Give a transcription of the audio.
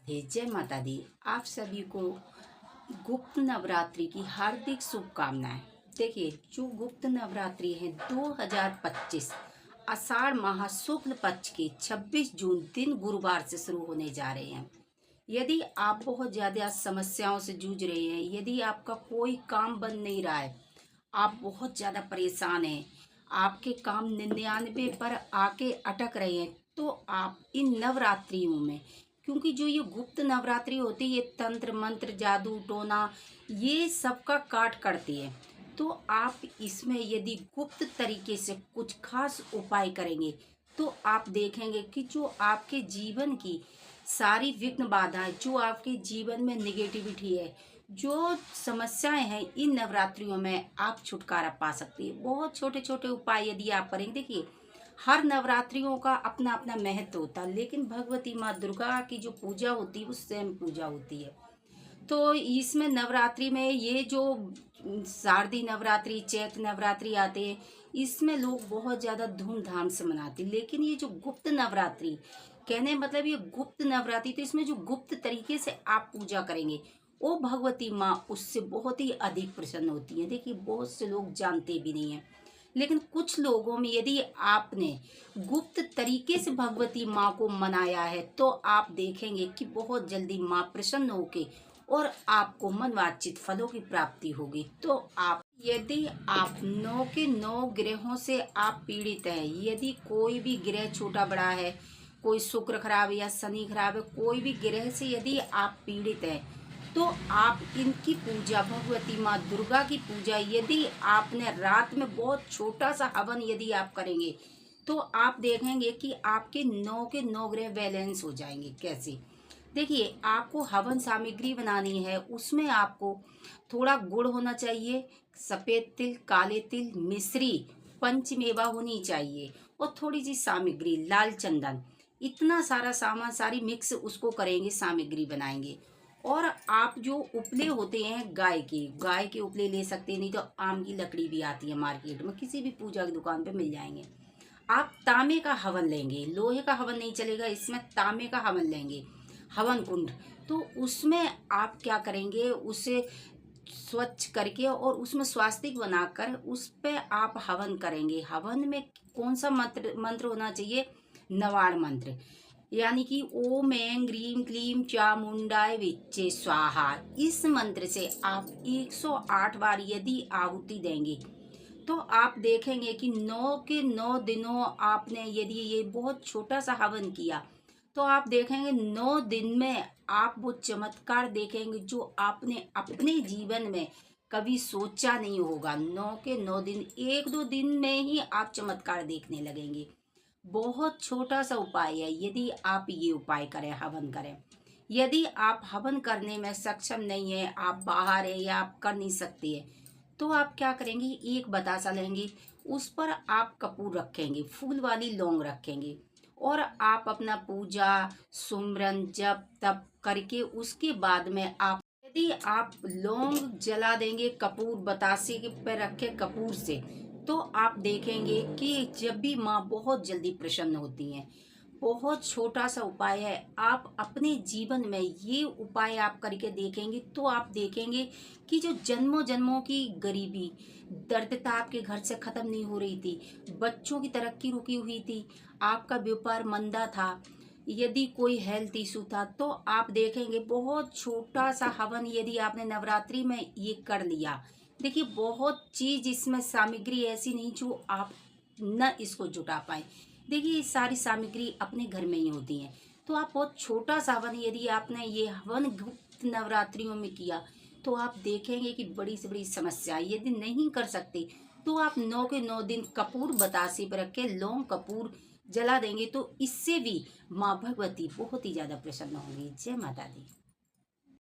जय माता दी। आप सभी को गुप्त नवरात्रि की हार्दिक शुभकामनाएं। देखिए, जो गुप्त नवरात्रि है 2025 आषाढ़ माह शुक्ल पक्ष के 26 जून दिन गुरुवार से शुरू होने जा रहे हैं। यदि आप बहुत ज़्यादा समस्याओं से जूझ रहे हैं, यदि आपका कोई काम बन नहीं रहा है, आप बहुत ज़्यादा परेशान हैं, आपके काम 99 पर आके अटक रहे हैं, तो आप इन नवरात्रियों में, क्योंकि जो ये गुप्त नवरात्रि होती है, ये तंत्र मंत्र जादू टोना ये सबका काट करती है। तो आप इसमें यदि गुप्त तरीके से कुछ खास उपाय करेंगे तो आप देखेंगे कि जो आपके जीवन की सारी विघ्न बाधाएं, जो आपके जीवन में निगेटिविटी है, जो समस्याएं हैं, इन नवरात्रियों में आप छुटकारा पा सकती है। बहुत छोटे छोटे उपाय यदि आप करेंगे, देखिए हर नवरात्रियों का अपना अपना महत्व होता है, लेकिन भगवती माँ दुर्गा की जो पूजा होती है वो स्वयं पूजा होती है। तो इसमें नवरात्रि में ये जो शारदीय नवरात्रि चैत्र नवरात्रि आते हैं, इसमें लोग बहुत ज़्यादा धूमधाम से मनाते हैं। लेकिन ये जो गुप्त नवरात्रि, कहने मतलब ये गुप्त नवरात्रि, तो इसमें जो गुप्त तरीके से आप पूजा करेंगे वो भगवती माँ उससे बहुत ही अधिक प्रसन्न होती है। देखिए, बहुत से लोग जानते भी नहीं हैं, लेकिन कुछ लोगों में यदि आपने गुप्त तरीके से भगवती माँ को मनाया है तो आप देखेंगे कि बहुत जल्दी माँ प्रसन्न होके और आपको मनवांछित फलों की प्राप्ति होगी। तो आप, यदि आप 9 के 9 ग्रहों से आप पीड़ित हैं, यदि कोई भी ग्रह छोटा बड़ा है, कोई शुक्र खराब है या शनि खराब है, कोई भी ग्रह से यदि आप पीड़ित हैं, तो आप इनकी पूजा, भगवती माँ दुर्गा की पूजा, यदि आपने रात में बहुत छोटा सा हवन यदि आप करेंगे तो आप देखेंगे कि आपके 9 के 9 ग्रह बैलेंस हो जाएंगे। कैसे? देखिए, आपको हवन सामग्री बनानी है, उसमें आपको थोड़ा गुड़ होना चाहिए, सफ़ेद तिल, काले तिल, मिश्री, पंचमेवा होनी चाहिए और थोड़ी सी सामग्री लाल चंदन। इतना सारा सामान, सारी मिक्स उसको करेंगे, सामग्री बनाएंगे। और आप जो उपले होते हैं गाय के उपले ले सकते हैं, नहीं तो आम की लकड़ी भी आती है मार्केट में, किसी भी पूजा की दुकान पे मिल जाएंगे। आप तांबे का हवन लेंगे, लोहे का हवन नहीं चलेगा, इसमें तांबे का हवन लेंगे, हवन कुंड। तो उसमें आप क्या करेंगे, उसे स्वच्छ करके और उसमें स्वास्तिक बनाकर उस पे आप हवन करेंगे। हवन में कौन सा मंत्र मंत्र होना चाहिए? नवाड़ मंत्र, यानी कि ओम ऐं ग्रीम क्लीम चामुंडाय विच्चे स्वाहा। इस मंत्र से आप 108 बार यदि आहुति देंगे तो आप देखेंगे कि 9 के 9 दिनों आपने यदि ये बहुत छोटा सा हवन किया तो आप देखेंगे 9 दिन में आप वो चमत्कार देखेंगे जो आपने अपने जीवन में कभी सोचा नहीं होगा। 9 के 9 दिन, 1-2 दिन में ही आप चमत्कार देखने लगेंगे। बहुत छोटा सा उपाय है, यदि आप ये उपाय करें, हवन करें। यदि आप हवन करने में सक्षम नहीं है, आप बाहर है या आप कर नहीं सकते हैं, तो आप क्या करेंगे, एक बतासा लेंगे, उस पर आप कपूर रखेंगे, फूल वाली लौंग रखेंगे और आप अपना पूजा सुमरन जप तप करके उसके बाद में आप, यदि आप लौंग जला देंगे कपूर बतासे के पे रखे कपूर से, तो आप देखेंगे कि जब भी माँ बहुत जल्दी प्रसन्न होती हैं। बहुत छोटा सा उपाय है, आप अपने जीवन में ये उपाय आप करके देखेंगे तो आप देखेंगे कि जो जन्मों जन्मों की गरीबी दरिद्रता आपके घर से खत्म नहीं हो रही थी, बच्चों की तरक्की रुकी हुई थी, आपका व्यापार मंदा था, यदि कोई हेल्थ इशू था, तो आप देखेंगे बहुत छोटा सा हवन यदि आपने नवरात्रि में ये कर लिया। देखिए, बहुत चीज इसमें सामग्री ऐसी नहीं जो आप न इसको जुटा पाए। देखिए, ये सारी सामग्री अपने घर में ही होती हैं। तो आप बहुत छोटा सा हवन यदि आपने ये हवन गुप्त नवरात्रियों में किया तो आप देखेंगे कि बड़ी से बड़ी समस्या, यदि नहीं कर सकते तो आप 9 के 9 दिन कपूर बतासे पर रख के लौंग कपूर जला देंगे, तो इससे भी माँ भगवती बहुत ही ज्यादा प्रसन्न होंगी। जय माता दी।